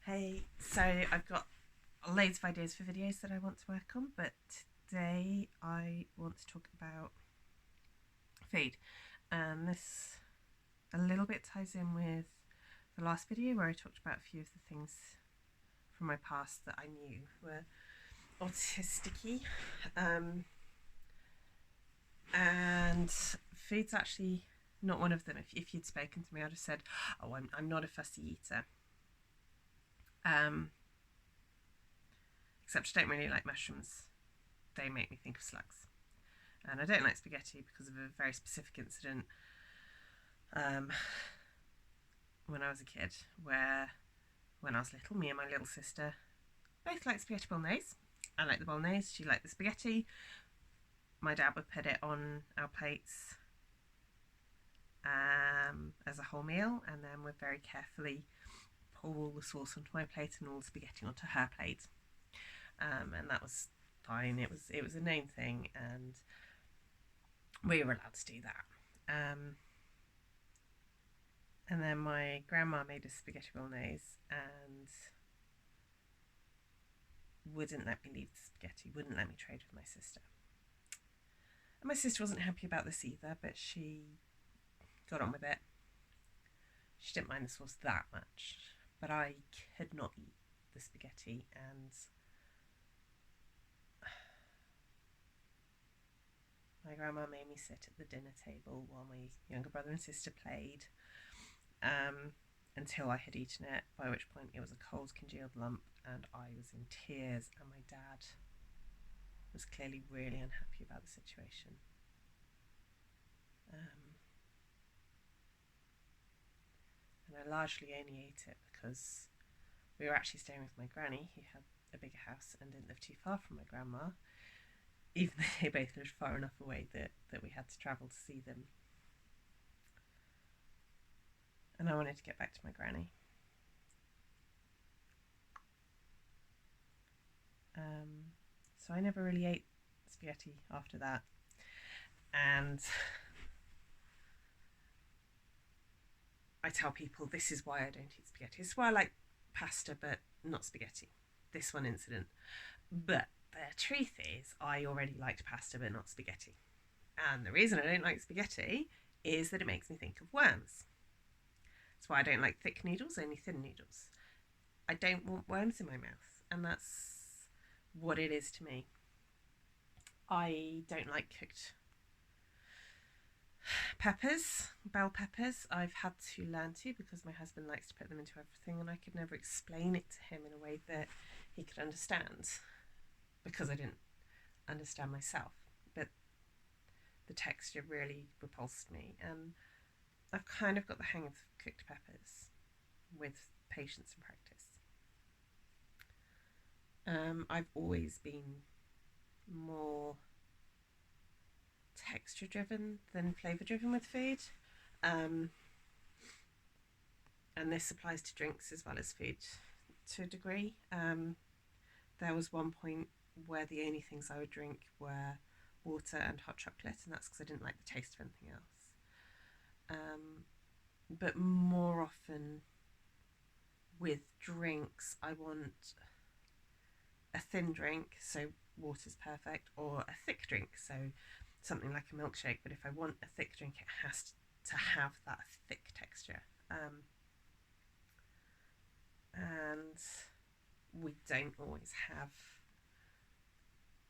Hey, so I've got loads of ideas for videos that I want to work on, but today I want to talk about food. And this a little bit ties in with the last video where I talked about a few of the things from my past that I knew were autistic-y. And food's actually not one of them. If you'd spoken to me, I'd have said, oh, I'm not a fussy eater. Except I don't really like mushrooms. They make me think of slugs. And I don't like spaghetti because of a very specific incident when I was a kid, where when I was little, me and my little sister both liked spaghetti bolognese. I liked the bolognese, she liked the spaghetti. My dad would put it on our plates as a whole meal, and then would very carefully pour all the sauce onto my plate and all the spaghetti onto her plate. And that was fine. It was a known thing, and we were allowed to do that. And then my grandma made a spaghetti bolognese and wouldn't let me leave the spaghetti, wouldn't let me trade with my sister. And my sister wasn't happy about this either, but she got on with it. She didn't mind the sauce that much, but I could not eat the spaghetti, and my grandma made me sit at the dinner table while my younger brother and sister played, until I had eaten it, by which point it was a cold, congealed lump, and I was in tears, and my dad was clearly really unhappy about the situation. And I largely only ate it because we were actually staying with my granny, who had a bigger house and didn't live too far from my grandma, even though they both lived far enough away that we had to travel to see them. And I wanted to get back to my granny. So I never really ate spaghetti after that. And I tell people this is why I don't eat spaghetti. This is why I like pasta but not spaghetti. This one incident. But the truth is I already liked pasta but not spaghetti. And the reason I don't like spaghetti is that it makes me think of worms. That's why I don't like thick noodles, only thin noodles. I don't want worms in my mouth, and that's what it is to me. I don't like cooked peppers, bell peppers. I've had to learn to because my husband likes to put them into everything, and I could never explain it to him in a way that he could understand because I didn't understand myself. But the texture really repulsed me, and I've kind of got the hang of cooked peppers with patience and practice. I've always been more texture driven than flavour driven with food. And this applies to drinks as well as food to a degree. There was one point where the only things I would drink were water and hot chocolate, and that's because I didn't like the taste of anything else. But more often with drinks, I want a thin drink, so water's perfect, or a thick drink, so something like a milkshake. But if I want a thick drink, it has to have that thick texture. And we don't always have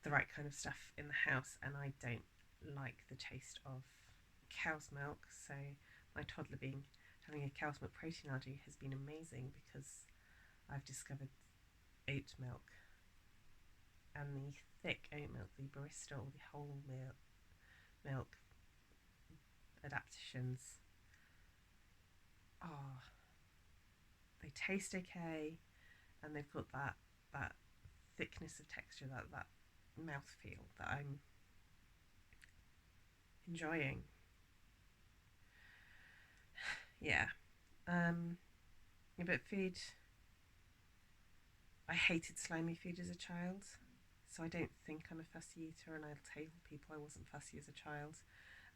the right kind of stuff in the house, and I don't like the taste of cow's milk, so my toddler having a cow's milk protein allergy has been amazing because I've discovered oat milk, and the thick oat milk, the barista or the whole milk adaptations, they taste okay, and they've got that thickness of texture, that mouthfeel that I'm enjoying. Yeah. But food, I hated slimy food as a child, so I don't think I'm a fussy eater, and I'll tell people I wasn't fussy as a child.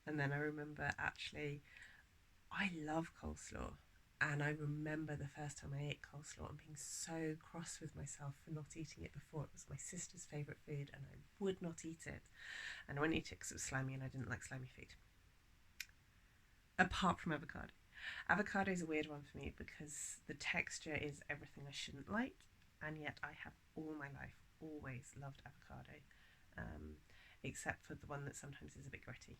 And then I remember, actually, I love coleslaw, And I remember the first time I ate coleslaw and being so cross with myself for not eating it before. It was my sister's favourite food and I would not eat it. And I wouldn't eat it because it was slimy and I didn't like slimy food. Apart from avocado. Avocado is a weird one for me because the texture is everything I shouldn't like, and yet I have all my life always loved avocado, except for the one that sometimes is a bit gritty.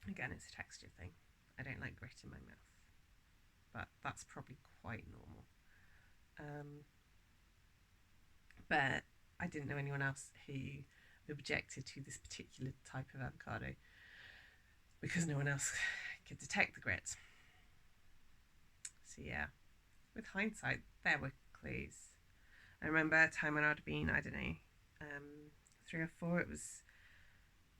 Again, it's a texture thing. I don't like grit in my mouth, but that's probably quite normal. But I didn't know anyone else who objected to this particular type of avocado because no one else could detect the grit. So yeah, with hindsight, there were clues. I remember a time when I'd been, I don't know, 3 or 4. It was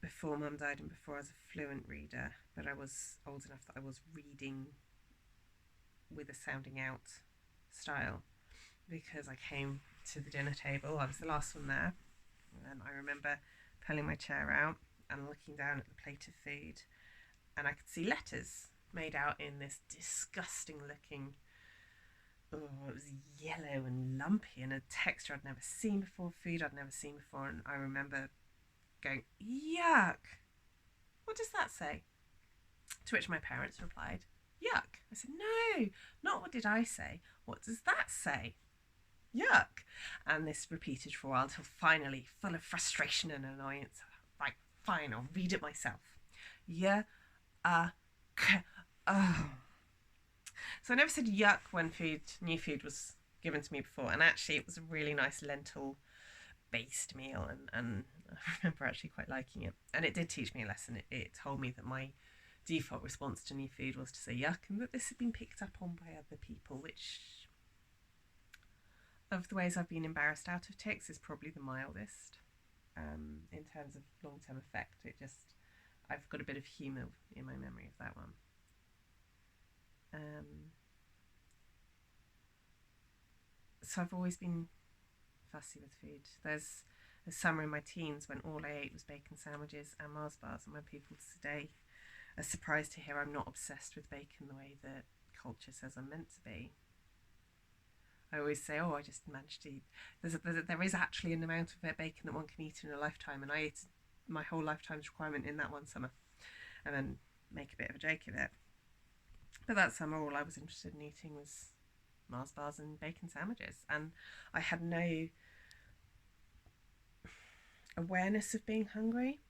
before Mum died and before I was a fluent reader, but I was old enough that I was reading with a sounding out style because I came to the dinner table. I was the last one there, and I remember pulling my chair out and looking down at the plate of food, and I could see letters made out in this disgusting looking, it was yellow and lumpy and a texture I'd never seen before, food I'd never seen before, and I remember going, yuck, what does that say? To which my parents replied, yuck. I said, no, not what did I say, what does that say? Yuck. And this repeated for a while until finally, full of frustration and annoyance, like, fine, I'll read it myself. Yeah, oh. So I never said yuck when new food was given to me before, and actually it was a really nice lentil based meal, and I remember actually quite liking it, and it did teach me a lesson. It told me that my default response to new food was to say yuck, and that this had been picked up on by other people, which of the ways I've been embarrassed out of ticks is probably the mildest. In terms of long-term effect, I've got a bit of humour in my memory of that one. So I've always been fussy with food. There's a summer in my teens when all I ate was bacon sandwiches and Mars bars, and when people today are surprised to hear I'm not obsessed with bacon the way that culture says I'm meant to be, I always say, I just managed to eat. There is actually an amount of bacon that one can eat in a lifetime, and I ate my whole lifetime's requirement in that one summer, and then make a bit of a joke of it. But that summer, all I was interested in eating was Mars bars and bacon sandwiches, and I had no awareness of being hungry.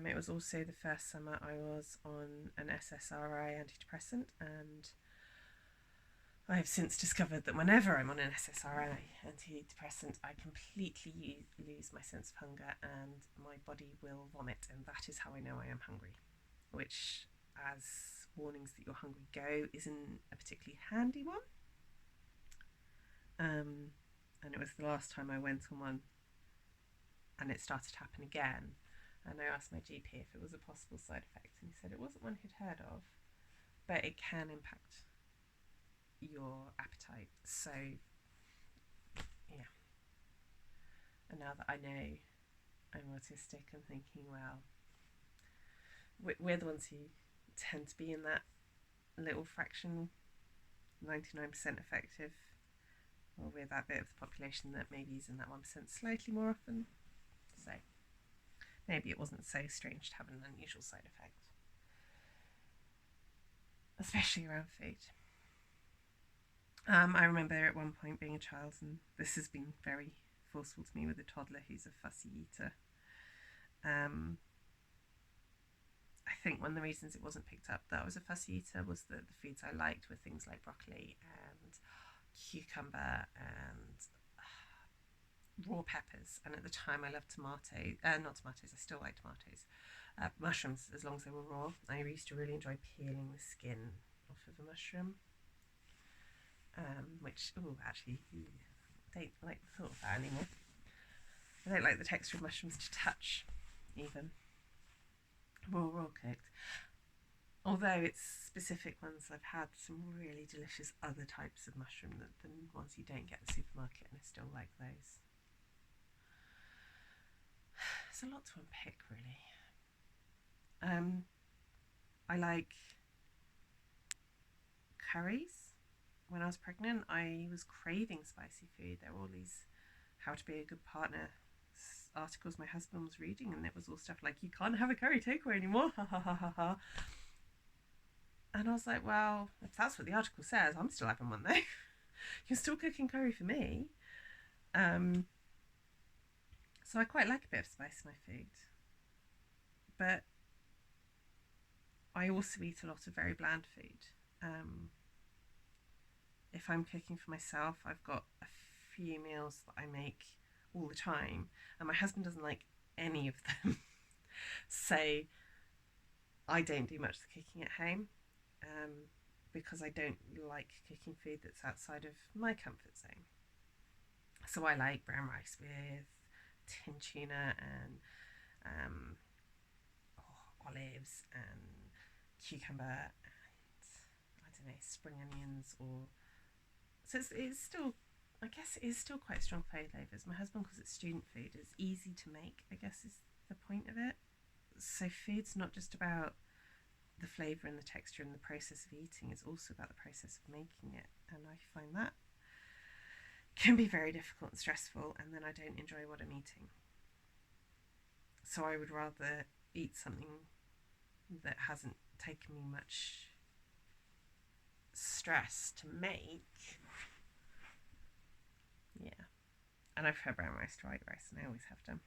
It was also the first summer I was on an SSRI antidepressant, and I have since discovered that whenever I'm on an SSRI antidepressant, I completely lose my sense of hunger and my body will vomit, and that is how I know I am hungry, which, as warnings that you're hungry go, isn't a particularly handy one. And it was the last time I went on one, and it started to happen again. And I asked my GP if it was a possible side effect, and he said it wasn't one he'd heard of, but it can impact your appetite. So, yeah. And now that I know I'm autistic, I'm thinking, well, we're the ones who tend to be in that little fraction, 99% effective, or we're that bit of the population that maybe is in that 1% slightly more often. So maybe it wasn't so strange to have an unusual side effect, especially around food. I remember at one point being a child, and this has been very forceful to me with a toddler who's a fussy eater. I think one of the reasons it wasn't picked up that I was a fussy eater was that the foods I liked were things like broccoli and cucumber and raw peppers, and at the time I loved not tomatoes, I still like tomatoes, mushrooms as long as they were raw. I used to really enjoy peeling the skin off of a mushroom, which, actually, I don't like the thought of that anymore. I don't like the texture of mushrooms to touch, even raw cooked. Although it's specific ones, I've had some really delicious other types of mushroom than ones you don't get at the supermarket, and I still like those. There's a lot to unpick, really. I like curries. When I was pregnant, I was craving spicy food. There were all these how to be a good partner articles my husband was reading, and it was all stuff like, you can't have a curry takeaway anymore, ha ha ha ha ha. And I was like, well, if that's what the article says, I'm still having one though. You're still cooking curry for me. Um, so I quite like a bit of spice in my food. But I also eat a lot of very bland food. Um, if I'm cooking for myself, I've got a few meals that I make all the time, and my husband doesn't like any of them. So I don't do much of the cooking at home, because I don't like cooking food that's outside of my comfort zone. So I like brown rice with tin tuna and um, olives and cucumber and I don't know, spring onions, or so it's still, I guess it is still quite strong flavours. My husband calls it student food. It's easy to make, I guess is the point of it. So food's not just about the flavour and the texture and the process of eating, it's also about the process of making it. And I find that can be very difficult and stressful, and then I don't enjoy what I'm eating. So I would rather eat something that hasn't taken me much stress to make. Yeah. And I prefer brown rice to white rice, and I always have done.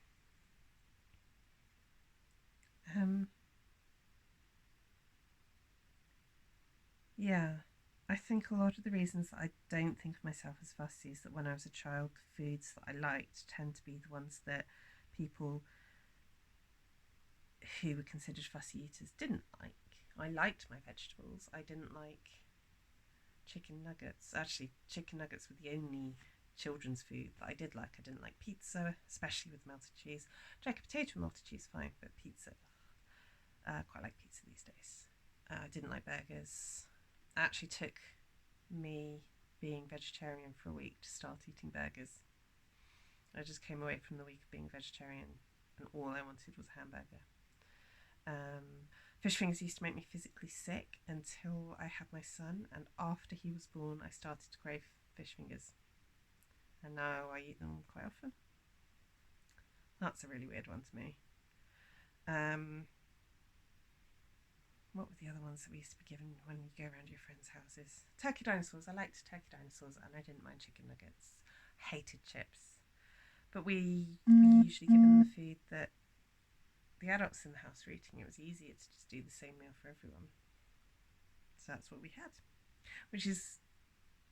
Yeah. I think a lot of the reasons that I don't think of myself as fussy is that when I was a child, the foods that I liked tend to be the ones that people who were considered fussy eaters didn't like. I liked my vegetables. I didn't like chicken nuggets. Actually, chicken nuggets were the only children's food that I did like. I didn't like pizza, especially with melted cheese. Jack potato with melted cheese, fine, but pizza, quite like pizza these days. I didn't like burgers. It actually took me being vegetarian for a week to start eating burgers. I just came away from the week of being vegetarian and all I wanted was a hamburger. Fish fingers used to make me physically sick until I had my son, and after he was born I started to crave fish fingers, and now I eat them quite often. That's a really weird one to me. What were the other ones that we used to be given when you go around your friends' houses? Turkey dinosaurs. I liked turkey dinosaurs, and I didn't mind chicken nuggets. Hated chips. But we usually given the food that the adults in the house were eating. It was easier to just do the same meal for everyone. So that's what we had, which is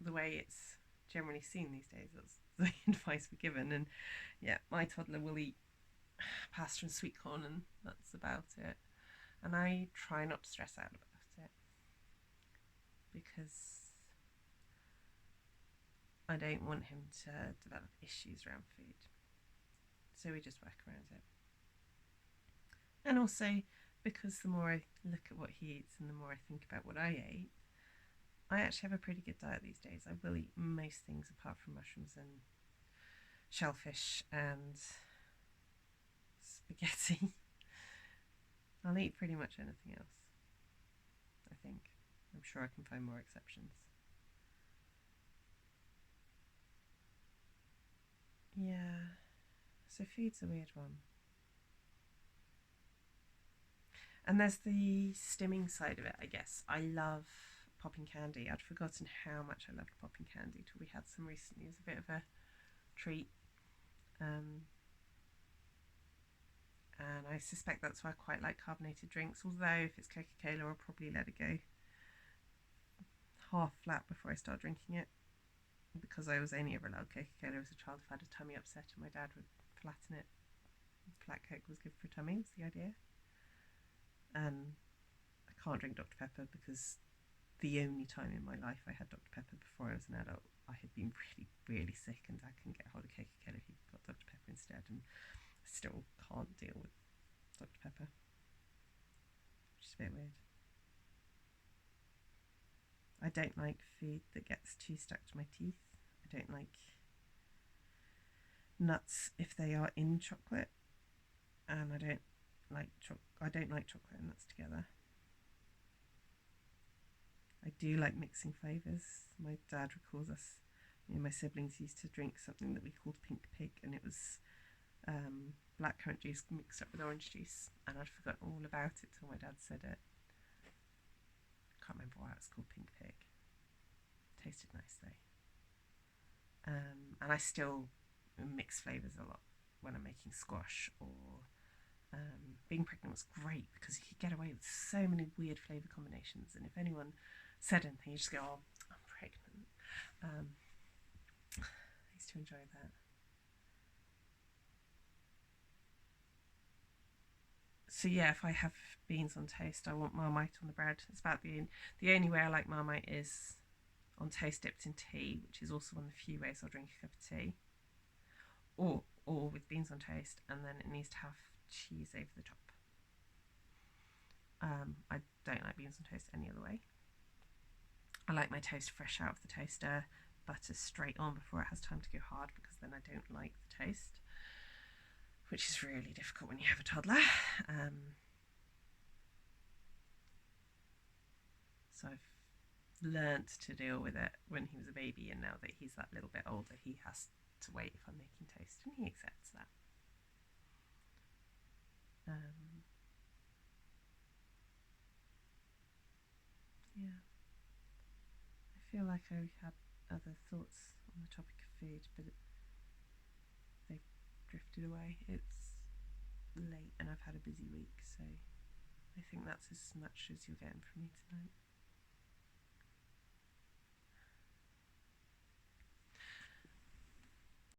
the way it's generally seen these days. That's the advice we're given. And yeah, my toddler will eat pasta and sweet corn, and that's about it. And I try not to stress out about it because I don't want him to develop issues around food. So we just work around it. And also, because the more I look at what he eats and the more I think about what I ate, I actually have a pretty good diet these days. I will eat most things apart from mushrooms and shellfish and spaghetti. I'll eat pretty much anything else, I think. I'm sure I can find more exceptions. Yeah, so food's a weird one. And there's the stimming side of it, I guess. I love popping candy. I'd forgotten how much I loved popping candy till we had some recently. It was a bit of a treat. And I suspect that's why I quite like carbonated drinks, although if it's Coca-Cola I'll probably let it go half flat before I start drinking it, because I was only ever allowed Coca-Cola as a child if I had a tummy upset, and my dad would flatten it. Flat Coke was good for a tummy, was the idea. And I can't drink Dr. Pepper because the only time in my life I had Dr. Pepper before I was an adult, I had been really, really sick and Dad couldn't get hold of Coca-Cola. He got Dr. Pepper instead, and I still can't deal with Dr. Pepper, which is a bit weird. I don't like food that gets too stuck to my teeth. I don't like nuts if they are in chocolate, and I don't like chocolate and nuts together. I do like mixing flavours. My dad recalls us, my siblings used to drink something that we called pink pig, and it was blackcurrant juice mixed up with orange juice, and I'd forgotten all about it till my dad said it. Can't remember why it was called pink pig. Tasted nice though. And I still mix flavours a lot when I'm making squash, or being pregnant was great because you could get away with so many weird flavour combinations, and if anyone said anything you just go, oh, I'm pregnant. I used to enjoy that. So yeah, if I have beans on toast, I want Marmite on the bread. It's about the only way I like Marmite is on toast dipped in tea, which is also one of the few ways I'll drink a cup of tea, or with beans on toast, and then it needs to have cheese over the top. I don't like beans on toast any other way. I like my toast fresh out of the toaster, butter straight on before it has time to go hard, because then I don't like the toast, which is really difficult when you have a toddler. So I've learnt to deal with it when he was a baby, and now that he's that little bit older, he has to wait if I'm making toast, and he accepts that. Yeah, I feel like I had other thoughts on the topic of food, but they've drifted away. It's late and I've had a busy week, so I think that's as much as you're getting from me tonight.